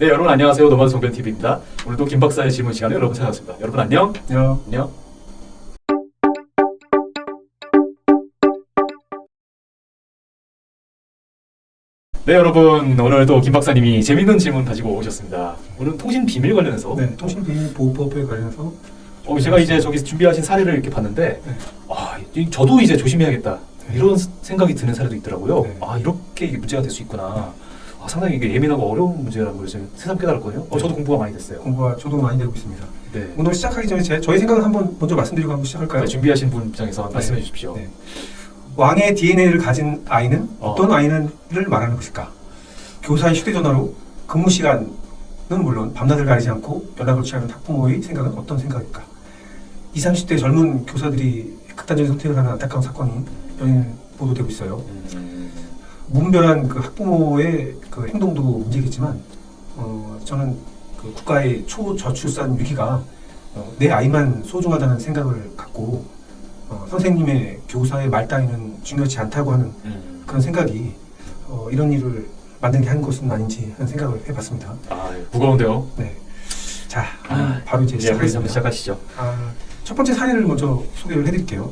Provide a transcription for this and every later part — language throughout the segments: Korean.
네, 여러분 안녕하세요. 노마드 송변TV입니다. 오늘도 김 박사의 질문 시간에 여러분 찾아왔습니다. 여러분 안녕. 안녕. 네, 여러분 오늘도 김 박사님이 재밌는 질문 가지고 오셨습니다. 오늘 통신 비밀 관련해서. 네, 통신 비밀 보호법에 관련해서. 제가 이제 저기 준비하신 사례를 이렇게 봤는데, 저도 이제 조심해야겠다. 이런 생각이 드는 사례도 있더라고요. 네. 이렇게 이게 문제가 될 수 있구나. 상당히 이게 예민하고 어려운 문제라는 걸 지금 새삼 깨달았거든요. 저도 공부가 많이 됐어요. 공부가 저도 많이 되고 있습니다. 네. 오늘 시작하기 전에 저희 생각을 한번 먼저 말씀드리고 한번 시작할까요? 네, 준비하신 분 입장에서 말씀해 주십시오. 네. 왕의 DNA를 가진 아이는 어떤 아이를 말하는 것일까? 교사의 휴대전화로 근무 시간은 물론 밤낮을 가리지 않고 연락을 취하는 학부모의 생각은 어떤 생각일까? 20, 30대 젊은 교사들이 극단적인 선택을 하는 안타까운 사건이 연일 보도되고 있어요. 무분별한 그 학부모의 그 행동도 문제겠지만, 저는 그 국가의 초저출산 위기가 내 아이만 소중하다는 생각을 갖고 선생님의 교사의 말 따위는 중요하지 않다고 하는 그런 생각이 이런 일을 만들게 한 것은 아닌지 하는 생각을 해봤습니다. 무거운데요. 네. 자, 바로 이제 시작하겠습니다. 시작하시죠. 첫 번째 사례를 먼저 소개를 해드릴게요.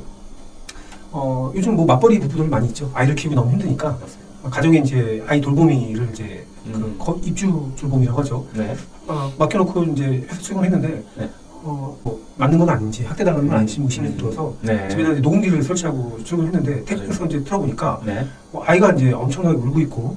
요즘 뭐 맞벌이 부부들 많이 있죠. 아이를 키우기 너무 힘드니까 가정에 이제 아이 돌보미를 이제 입주 돌보미라고 하죠. 네. 맡겨놓고 이제 회사 출근을 했는데 네. 뭐 맞는 건 아닌지 학대당하는 건 아닌지 의심이 들어서 네. 집에다 이제 녹음기를 설치하고 출근했는데 택배에서 이제 들어보니까 네. 아이가 이제 엄청나게 울고 있고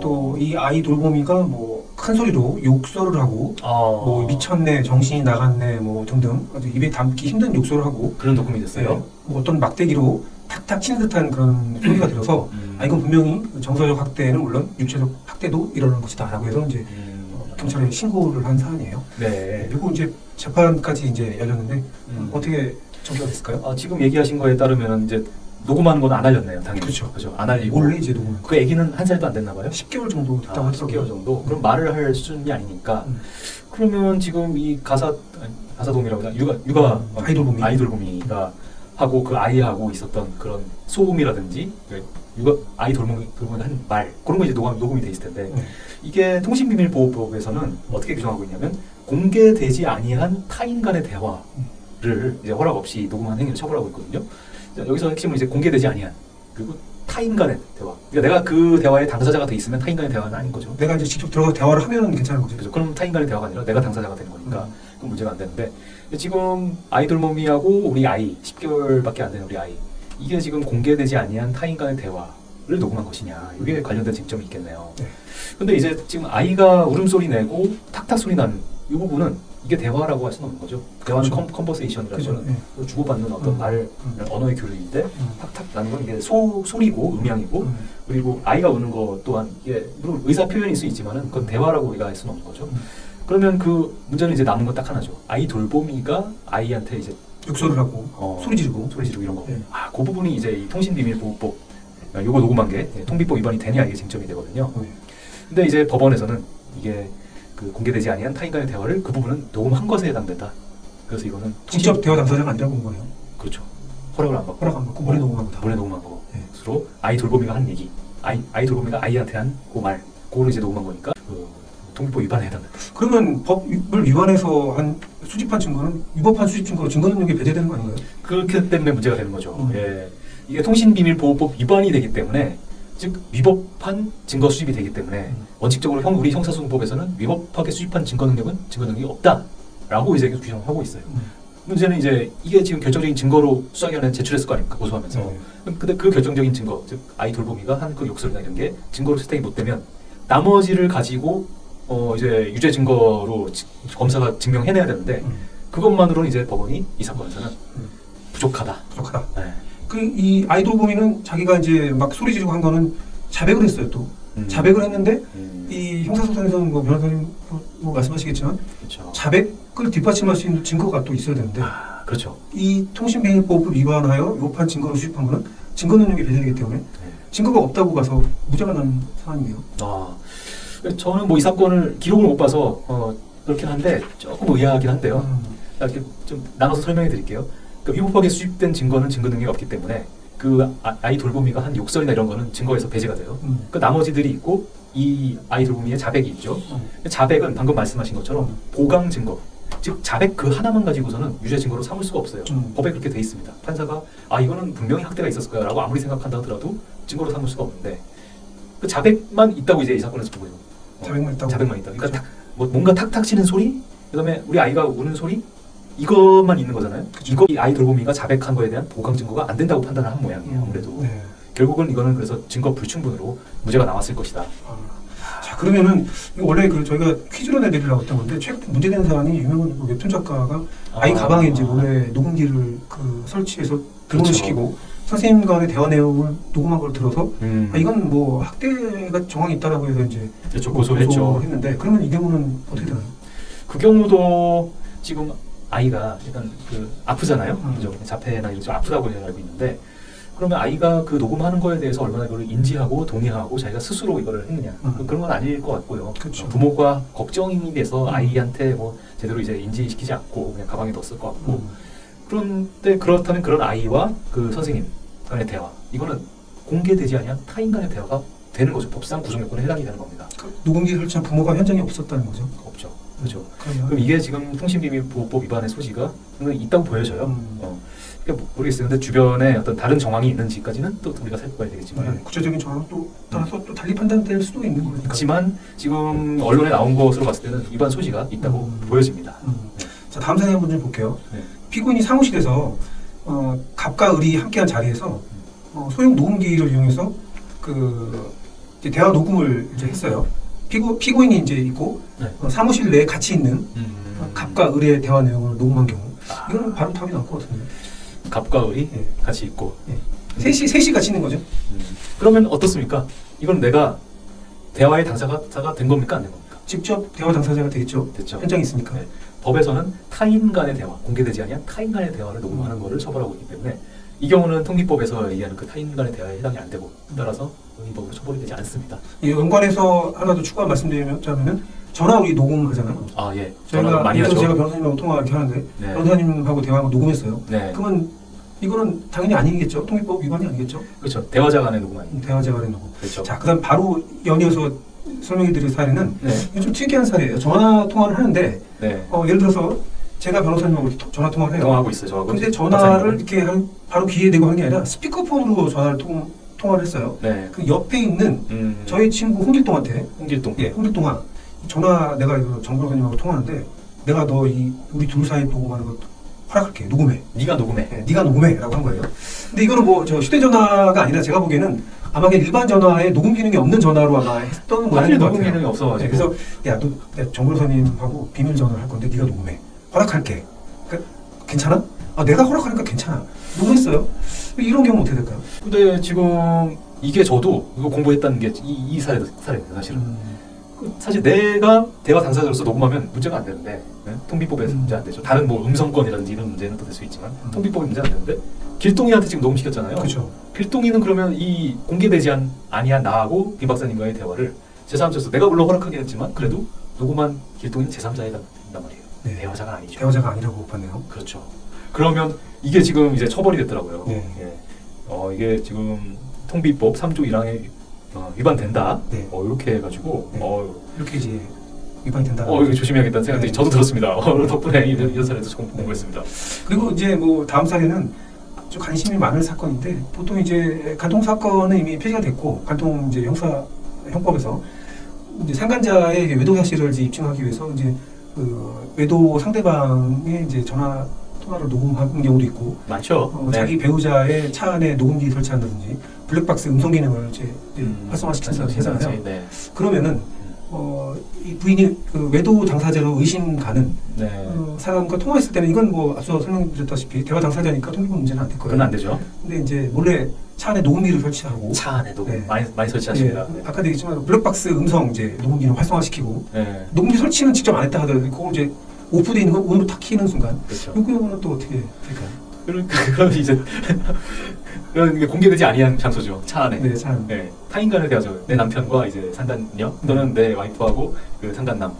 또 이 아이 돌보미가 뭐 큰 소리로 욕설을 하고 뭐 미쳤네, 정신이 나갔네, 뭐 등등 아주 입에 담기 힘든 욕설을 하고 그런 녹음이 됐어요. 뭐 어떤 막대기로 탁탁 치는 듯한 그런 소리가 들어서 이건 분명히 정서적 학대는 물론 육체적 학대도 일어나는 것이다라고 해서 이제 경찰에 신고를 한 사안이에요. 네. 그리고 이제 재판까지 이제 열렸는데 어떻게 전개가 됐을까요? 지금 얘기하신 거에 따르면 이제 녹음하는 건 안 알렸네요, 당연히. 그렇죠. 안 알리고. 원래 이제 녹음. 그 아기는 한 살도 안 됐나 봐요. 10개월 정도 됐다고 하더라고요. 10개월 정도. 그럼 말을 할 수준이 아니니까. 그러면 지금 이 가사돔이라고 하나? 육아 아이돌봄이가 하고 그 아이하고 있었던 그런 소음이라든지 아이 돌봄이 한 말 그런 거 이제 녹음이 돼 있을 텐데 이게 통신비밀보호법에서는 어떻게 규정하고 있냐면 공개되지 아니한 타인 간의 대화를 이제 허락 없이 녹음한 행위를 처벌하고 있거든요. 여기서 핵심은 이제 공개되지 아니한 그리고 타인 간의 대화. 그러니까 내가 그 대화의 당사자가 돼 있으면 타인 간의 대화는 아닌 거죠. 내가 이제 직접 들어가서 대화를 하면 괜찮은 거죠. 그렇죠. 그럼 타인 간의 대화가 아니라 내가 당사자가 되는 거니까 그건 문제가 안 되는데 지금 아이돌mom이하고 우리 아이 10개월밖에 안 되는 우리 아이 이게 지금 공개되지 아니한 타인 간의 대화를 녹음한 것이냐 이게 관련된 쟁점이 있겠네요. 근데 이제 지금 아이가 울음소리 내고 탁탁 소리 나는 이 부분은 이게 대화라고 할 수는 없는 거죠. 대화는 컨버세이션이라는 거는 주고받는 어떤 말, 언어의 교류인데 탁탁 나는 건 이게 소리고 음향이고 그리고 아이가 우는 것 또한 이게 물론 의사 표현일 수 있지만은 그건 대화라고 우리가 할 수는 없는 거죠. 그러면 그 문제는 이제 남은 건 딱 하나죠. 아이 돌보미가 아이한테 이제 욕설을 하고 소리 지르고 이런 거. 그 부분이 이제 이 통신비밀보호법 요거 녹음한 게 통비법 위반이 되냐 이게 쟁점이 되거든요. 근데 이제 법원에서는 이게 그 공개되지 아니한 타인 간의 대화를 그 부분은 녹음한 것에 해당된다. 그래서 이거는 직접 대화 당사자가 아니라고 본 거예요. 그렇죠. 허락을 안 받고 몰래 녹음한 거다. 몰래 녹음한 거. 스스로 아이 돌보미가 한 얘기, 아이 돌보미가 아이한테 한 그 말, 그거를 이제 녹음한 거니까 그 통비법 위반에 해당된다. 그러면 법을 위반해서 한 수집한 증거는 위법한 수집 증거로 증거 능력이 배제되는 거 아닌가요? 그렇기 때문에 문제가 되는 거죠. 이게 통신비밀보호법 위반이 되기 때문에 즉 위법한 증거 수집이 되기 때문에 원칙적으로 우리 형사소송법에서는 위법하게 수집한 증거 능력이 없다라고 이제 규정하고 있어요. 문제는 이제 이게 지금 결정적인 증거로 수사기관에 제출했을 거 아닙니까 고소하면서. 근데 그 결정적인 증거, 즉 아이 돌보미가 한 그 욕설이나 이런 게 증거로 채택이 못 되면 나머지를 가지고 이제 유죄 증거로 검사가 증명해내야 되는데 그것만으로는 이제 법원이 이 사건에서는 부족하다. 네. 이 아이돌보미는 자기가 이제 막 소리 지르고 한 거는 자백을 했어요. 또 자백을 했는데 이 형사소송에서는 뭐 변호사님 뭐 말씀하시겠지만 그렇죠. 자백을 뒷받침할 수 있는 증거가 또 있어야 되는데 그렇죠. 이 통신비밀법을 위반하여 위법한 증거를 수집한 거는 증거 능력이 배제되기 때문에 증거가 없다고 봐서 무죄가 나는 상황이네요. 저는 뭐 이 사건을 기록을 못 봐서 그렇긴 한데 조금 의아하긴 한데요. 이렇게 좀 나눠서 설명해 드릴게요. 그러니까 위법하게 수집된 증거는 증거 능력이 없기 때문에 그 아이 돌보미가 한 욕설이나 이런 거는 증거에서 배제가 돼요. 그 나머지들이 있고 이 아이 돌보미의 자백이 있죠. 자백은 방금 말씀하신 것처럼 보강 증거, 즉 자백 그 하나만 가지고서는 유죄 증거로 삼을 수가 없어요. 법에 그렇게 돼 있습니다. 판사가 이거는 분명히 학대가 있었을 거야라고 아무리 생각한다 하더라도 증거로 삼을 수가 없는데 그 자백만 있다고 이제 이 사건에서 보고 있는 자백만 있다고. 자백만 있다. 그러니까 뭐 뭔가 탁탁 치는 소리, 그다음에 우리 아이가 우는 소리 이것만 있는 거잖아요. 그쵸. 이거 이 아이 돌보미가 자백한 거에 대한 보강 증거가 안 된다고 판단을 한 모양이에요. 아무래도 네. 결국은 이거는 그래서 증거 불충분으로 무죄가 나왔을 것이다. 자, 그러면은 이거 원래 그 저희가 퀴즈로 내드리려고 했던 건데 최근 문제되는 사안이 유명한 그 웹툰 작가가 아이 가방에 이제 몰래 녹음기를 그 설치해서 등원을 그렇죠. 시키고 선생님 간의 대화 내용을 녹음한 걸 들어서 이건 뭐 학대가 정황이 있다라고 해서 이제 그렇죠. 고소했죠. 했는데 그러면 이 경우는 어떻게 되나요? 그 경우도 지금 아이가 약간 그 아프잖아요. 그죠? 자폐나 이런 좀 아프다고 알고 있는데 그러면 아이가 그 녹음하는 거에 대해서 얼마나 그걸 인지하고 동의하고 자기가 스스로 이거를 했느냐 그런 건 아닐 것 같고요. 그렇죠. 부모가 걱정이 돼서 아이한테 뭐 제대로 이제 인지시키지 않고 그냥 가방에 넣었을 것 같고 그런데 그렇다면 그런 아이와 그 선생님 간의 대화 이거는 공개되지 아니한 타인 간의 대화가 되는 거죠. 법상 구성 요건에 해당이 되는 겁니다. 그 녹음기 설치한 부모가 현장에 없었다는 거죠. 없죠. 그렇죠. 그러면 그럼 이게 지금 통신비밀보호법 위반의 소지가 있다고 보여져요. 그러니까 모르겠어요. 근데 주변에 어떤 다른 정황이 있는지까지는 또 우리가 살펴봐야 되겠지만 네, 구체적인 정황 또 따라서 또 달리 판단될 수도 있는 거니까. 그렇지만 지금 언론에 나온 것으로 봤을 때는 위반 소지가 있다고 보여집니다. 자, 다음 사진 한번 좀 볼게요. 네. 피고인이 사무실에서 갑과 을이 함께한 자리에서 소형 녹음기를 이용해서 그 이제 대화 녹음을 이제 했어요. 피고인이 이제 있고 네. 사무실 내에 같이 있는 갑과 을의 대화 내용을 녹음한 경우 이거는 바로 답이 나올 것 같은데. 갑과 을이 네. 같이 있고 셋이 같이 있는 거죠. 그러면 어떻습니까? 이건 내가 대화의 당사자가 된 겁니까? 안 된 겁니까? 직접 대화 당사자가 되겠죠. 됐죠. 현장에 있으니까. 네. 법에서는 타인 간의 대화, 공개되지 아니한 타인 간의 대화를 녹음하는 것을 처벌하고 있기 때문에 이 경우는 통비법에서 얘기하는 그 타인 간의 대화에 해당이 안 되고 따라서 이 법으로 처벌이 되지 않습니다. 이 연관해서 하나 더 추가 말씀드리자면은 전화 우리 녹음하잖아요. 아 예. 저희가 전화를 많이 그래서 하죠. 제가 변호사님하고 통화 이렇게 하는데 네. 변호사님하고 대화하고 녹음했어요. 네. 그러면 이거는 당연히 아니겠죠. 통일법 위반이 아니겠죠. 그렇죠. 대화자 간의 녹음 아니에요. 대화자 간의 녹음. 그렇죠. 자, 그다음 바로 연이어서 설명해드릴 사례는 네. 이게 좀 특이한 사례예요. 전화 통화를 하는데 네. 예를 들어서 제가 변호사님하고 전화 통화를 해요. 통화하고 있어요. 저하고. 근데 전화를 이렇게 바로 귀에 대고 한 게 아니라 스피커폰으로 전화를 통화를 했어요. 네. 그 옆에 있는 저희 친구 홍길동한테 홍길동. 예, 홍길동아 전화 내가 이거 정 변호사님하고 통화하는데 내가 너 우리 둘 사이 녹음하는 거 허락할게. 녹음해. 네가 녹음해. 네, 네가 녹음해라고 한 거예요. 근데 이거는 뭐 저 휴대전화가 아니라 제가 보기에는 아마 그냥 일반 전화에 녹음 기능이 없는 전화로 아마 했던 모양인 것 녹음 같아요. 기능이 없어가지고. 네, 그래서 야너 정 변호사님하고 비밀 전화를 할 건데 네가 녹음해. 허락할게. 그러니까 괜찮아? 내가 허락하니까 괜찮아. 녹음했어요. 이런 경우 어떻게 될까요? 근데 지금 이게 저도 이거 공부했다는 게 이 사례예요 사실은. 사실 내가 대화 당사자로서 녹음하면 문제가 안 되는데 네? 통비법에서 문제 안 되죠. 다른 뭐 음성권이라든지 이런 문제는 또 될 수 있지만 통비법에 문제 안 되는데 길동이한테 지금 녹음시켰잖아요. 그렇죠. 길동이는 그러면 이 공개되지 아니한 나하고 김 박사님과의 대화를 제3자로서 내가 물론 허락하긴 했지만 그래도 녹음한 길동이는 제3자에 해당된단 말이에요. 네. 대화자가 아니죠. 대화자가 아니라고 봤네요. 그렇죠. 그러면 이게 지금 이제 처벌이 됐더라고요. 네. 예. 이게 지금 통비법 3조 1항에 위반된다. 네. 이렇게 해가지고 네. 이렇게 이제 위반이 된다. 이거 조심해야겠다는 생각이 네. 저도 들었습니다. 덕분에 이런 사례도 조금 공부했습니다. 그리고 이제 뭐 다음 사례는 좀 관심이 많은 사건인데 보통 이제 간통 사건은 이미 폐지가 됐고 간통 이제 형법에서 이제 상간자의 외도 사실을 이제 입증하기 위해서 이제 그 외도 상대방의 이제 전화 통화를 녹음하는 경우도 있고 많죠. 네. 자기 배우자의 차 안에 녹음기 설치한다든지 블랙박스 음성 기능을 이제 활성화시킨다든지 하잖아요. 네. 그러면은 이 부인이 그 외도 당사자로 의심가는 네. 사람과 통화했을 때는 이건 뭐 앞서 설명드렸다시피 대화 당사자니까 통비법 문제는 안 될 거예요. 그건 안 되죠. 근데 이제 몰래 차 안에 녹음기를 설치하고 차 안에 녹음 네. 많이 설치하십니다. 예, 아까도 얘기했지만 블랙박스 음성 이제 녹음 기능 활성화시키고 네. 녹음기 설치는 직접 안 했다 하더라도 그걸 이제 오프되어 있는 걸 오늘로 탁 키는 순간 그렇죠. 이 경우는 또 어떻게 될까요? 그럼 이제 그런 게 공개되지 아니한 장소죠. 차 안에. 네, 참. 네. 타인 간의 대화죠. 내 남편과 이제 상간녀 또는 내 와이프하고 그 상간남.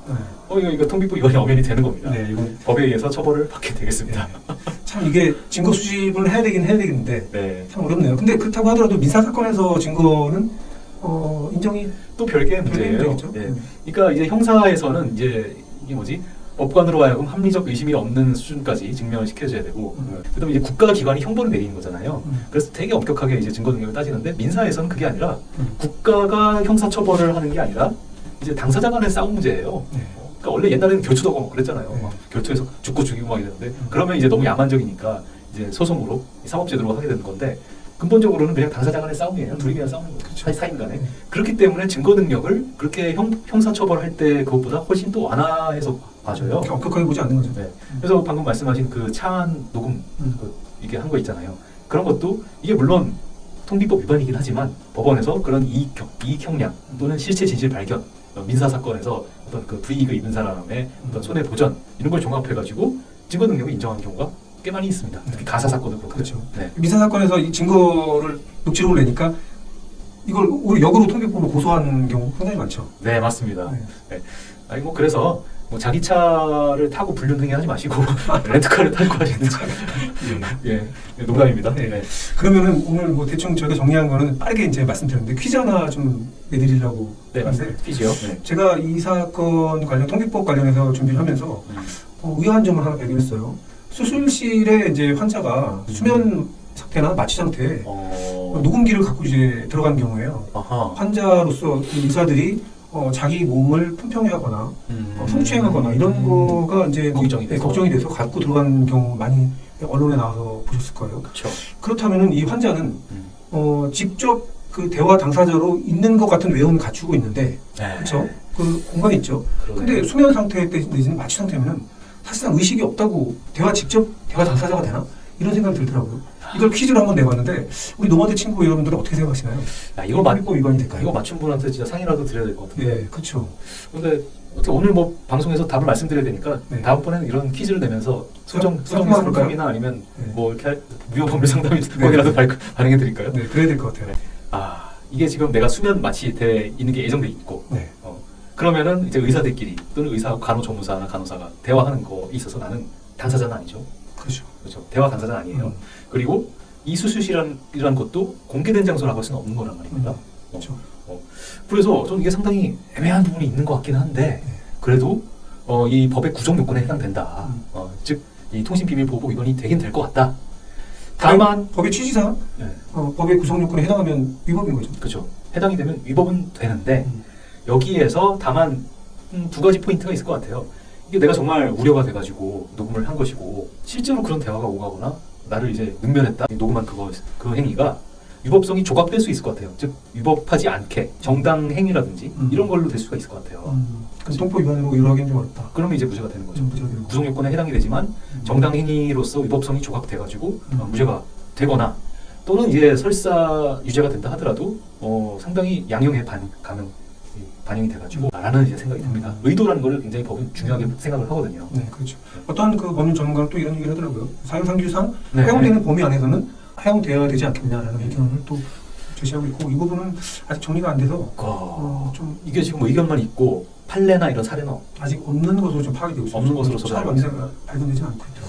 이거 통비법 위반이 엄연히 되는 겁니다. 네, 이건 법에 의해서 처벌을 받게 되겠습니다. 참 이게 증거 수집을 해야 되긴 해야 되겠는데 네. 참 어렵네요. 근데 그렇다고 하더라도 민사 사건에서 증거는 인정이 또 별개의 문제예요. 되겠죠. 예. 그러니까 이제 형사에서는 이제 이게 뭐지? 법관으로 하여금 합리적 의심이 없는 수준까지 증명을 시켜줘야 되고, 그다음에 이제 국가 기관이 형벌을 내리는 거잖아요. 그래서 되게 엄격하게 이제 증거 능력을 따지는데 민사에서는 그게 아니라 국가가 형사 처벌을 하는 게 아니라 이제 당사자 간의 싸움 문제예요. 네. 그러니까 원래 옛날에는 교추도 하고 그랬잖아요. 네. 막 결투에서 죽고 죽이고 막 이랬는데 그러면 이제 너무 야만적이니까 이제 소송으로 사법제도로 하게 되는 건데 근본적으로는 그냥 당사자 간의 싸움이에요. 둘이 그냥 싸우는 거죠. 그쵸. 사인 간에. 그렇기 때문에 증거 능력을 그렇게 형사 처벌할 때 그것보다 훨씬 또 완화해서 봐줘요. 이렇게 엄격하게 보지 않는 거죠. 네. 그래서 방금 말씀하신 그 차안 녹음 이게 한 거 있잖아요. 그런 것도 이게 물론 통비법 위반이긴 하지만 법원에서 그런 이익 형량 또는 실체 진실 발견 민사 사건에서 어떤 그 불이익을 입은 사람의 어떤 손해 보전 이런 걸 종합해가지고 증거 능력을 인정하는 경우가 꽤 많이 있습니다. 특히 가사 사건도 그렇고. 그렇죠. 네. 민사 사건에서 이 증거를 녹취록을 내니까 이걸 오히려 역으로 통비법으로 고소한 경우 상당히 많죠. 네, 맞습니다. 네. 네. 아니 뭐 그래서 뭐 자기 차를 타고 불륜행위 하지 마시고 렌트카를 타고 하시는지 예, 농담입니다. 네. 네. 그러면은 오늘 뭐 대충 저희가 정리한 거는 빠르게 이제 말씀드렸는데 퀴즈 하나 좀 내드리려고 네, 하는데 맞습니다. 퀴즈요. 네. 제가 이 사건 관련 통비법 관련해서 준비를 하면서 의아한 점을 하나 발견했어요. 수술실에 이제 환자가 수면 상태나 마취 상태 녹음기를 갖고 이제 들어간 경우에요. 아하. 환자로서 이 의사들이 자기 몸을 품평하거나 성추행하거나 이런 거가 이제 걱정이 돼서 갖고 들어간 경우 많이 언론에 나와서 보셨을 거예요. 그렇죠. 그렇다면은 이 환자는 직접 그 대화 당사자로 있는 것 같은 외형을 갖추고 있는데, 네. 그렇죠? 그 공간이 있죠. 그러네요. 근데 수면 상태 때 내지는 마취 상태면은 사실상 의식이 없다고 직접 대화 당사자가 되나? 이런 생각이 들더라고요. 이걸 퀴즈로 한번 내봤는데 우리 노마드 친구 여러분들은 어떻게 생각하시나요? 야, 이거 맞 통비법 위반이 될까요? 이거 맞춘 분한테 진짜 상이라도 드려야 될 것 같은데. 네, 그렇죠. 근데 어떻게 오늘 뭐 방송에서 답을 말씀드려야 되니까 네. 다음번에는 이런 퀴즈를 내면서 수정 한번 해볼까요? 상담이나 아니면 네. 뭐 이렇게 무효법률 상담이라도 반영해 드릴까요? 네, 그래야 될 것 같아요. 아, 이게 지금 내가 수면 마취돼 있는 게 예정돼 있고, 네. 그러면은 이제 의사들끼리 또는 의사 간호조무사나 간호사가 대화하는 거 있어서 나는 당사자는 아니죠. 그렇죠. 그렇죠. 대화 당사자는 아니에요. 그리고 이 수술실이라는 것도 공개된 장소라고 할 수는 없는 거란 말입니다. 그렇죠. 그래서 저는 이게 상당히 애매한 부분이 있는 것 같긴 한데 그래도 이 법의 구성 요건에 해당된다. 즉 이 통신비밀보호 위반이 되긴 될 것 같다. 다만 법의 취지상 네. 법의 구성 요건에 해당하면 위법인 거죠. 그렇죠. 해당이 되면 위법은 되는데 여기에서 다만 두 가지 포인트가 있을 것 같아요. 이게 내가 정말 우려가 돼가지고 녹음을 한 것이고 실제로 그런 대화가 오가거나 나를 이제 능멸했다. 녹음한 그 행위가 위법성이 조각될 수 있을 것 같아요. 즉 위법하지 않게 정당 행위라든지 이런 걸로 될 수가 있을 것 같아요. 그럼 통법 위반으로 이루하기는 좀 어렵다. 그러면 이제 무죄가 되는 거죠. 무죄가 되는 거죠. 구성 요건에 해당이 되지만 정당 행위로서 위법성이 조각돼가지고 무죄가 되거나 또는 이제 설사 유죄가 된다 하더라도 상당히 양형의 반영이 돼가지고 라는 이제 생각이 듭니다. 의도라는 걸 굉장히 법은 중요하게 생각을 하거든요. 네, 그렇죠. 어떤 그 법률 전문가는 또 이런 얘기를 하더라고요. 사유상규상 네. 허용되는 범위 안에서는 허용되어야 되지 않겠냐라는 의견을 또 제시하고 있고 이 부분은 아직 정리가 안 돼서 좀 이게 지금 의견만 있고 판례나 이런 사례는 아직 없는 것으로 좀 파악이 되고 있어요. 없는 것으로 잘 알고 있습니다. 발견되지 않고 있죠.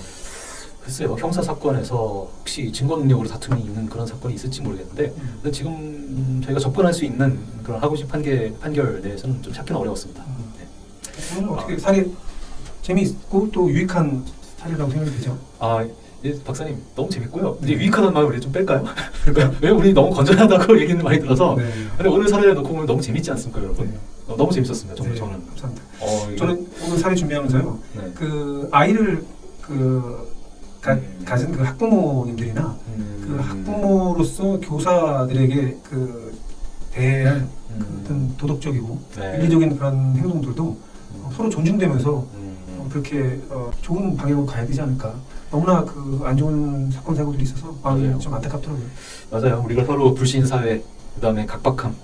글쎄요, 형사 사건에서 혹시 증거 능력으로 다툼이 있는 그런 사건이 있을지 모르겠는데 근데 지금 저희가 접근할 수 있는 그런 하고심 판결 내에서는 좀 찾기는 어려웠습니다. 네. 오늘 어떻게 사례 재미있고 또 유익한 사례라고 생각이 되죠. 예, 박사님 너무 재밌고요. 이제 유익하다는 말을 우리 좀 뺄까요? 그러니까 왜 우리 너무 건전하다고 얘기는 많이 들어서. 네. 근데 오늘 사례 놓고 보면 너무 재밌지 않습니까, 여러분? 네. 너무 재밌었습니다, 정말 네, 저는. 감사합니다. 이거- 저는 오늘 사례 준비하면서요. 네. 그 아이를 가진 그 학부모님들이나 그 학부모로서 교사들에게 그 대할 어떤 도덕적이고 네. 윤리적인 그런 행동들도 서로 존중되면서 그렇게 좋은 방향으로 가야 되지 않을까. 너무나 그 안 좋은 사건 사고들이 있어서 마음이 맞아요. 좀 안타깝더라고요. 맞아요. 우리가 서로 불신 사회, 그다음에 각박함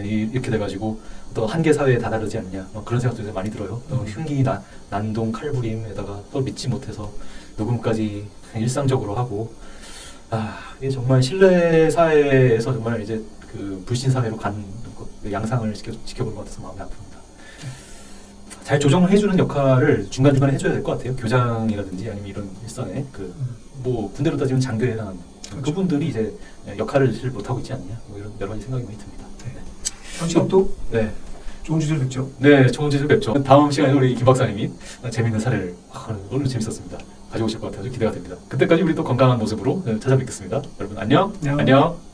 이렇게 돼가지고 또 한계 사회에 다다르지 않냐 그런 생각도 많이 들어요. 흉기, 난동, 칼부림에다가 또 믿지 못해서 녹음까지 일상적으로 하고 이게 정말 신뢰 사회에서 정말 이제 그 불신 사회로 간 양상을 지켜보는 것 같아서 마음이 아픕니다. 잘 조정을 해주는 역할을 중간중간에 해줘야 될 것 같아요. 교장이라든지 아니면 이런 일선에 뭐 군대로 따지면 장교에 해당하는 그렇죠. 그분들이 이제 역할을 잘 못하고 있지 않냐 이런 여러 가지 생각이 많이 듭니다. 네. 다음 시간 또 네. 좋은 주제로 뵙죠. 네, 좋은 주제로 뵙죠. 다음 시간에 우리 김 박사님이 재밌는 사례를 오늘 재밌었습니다. 가져오실 것 같아서 기대가 됩니다. 그때까지 우리 또 건강한 모습으로 찾아뵙겠습니다. 여러분 안녕. 안녕. 안녕.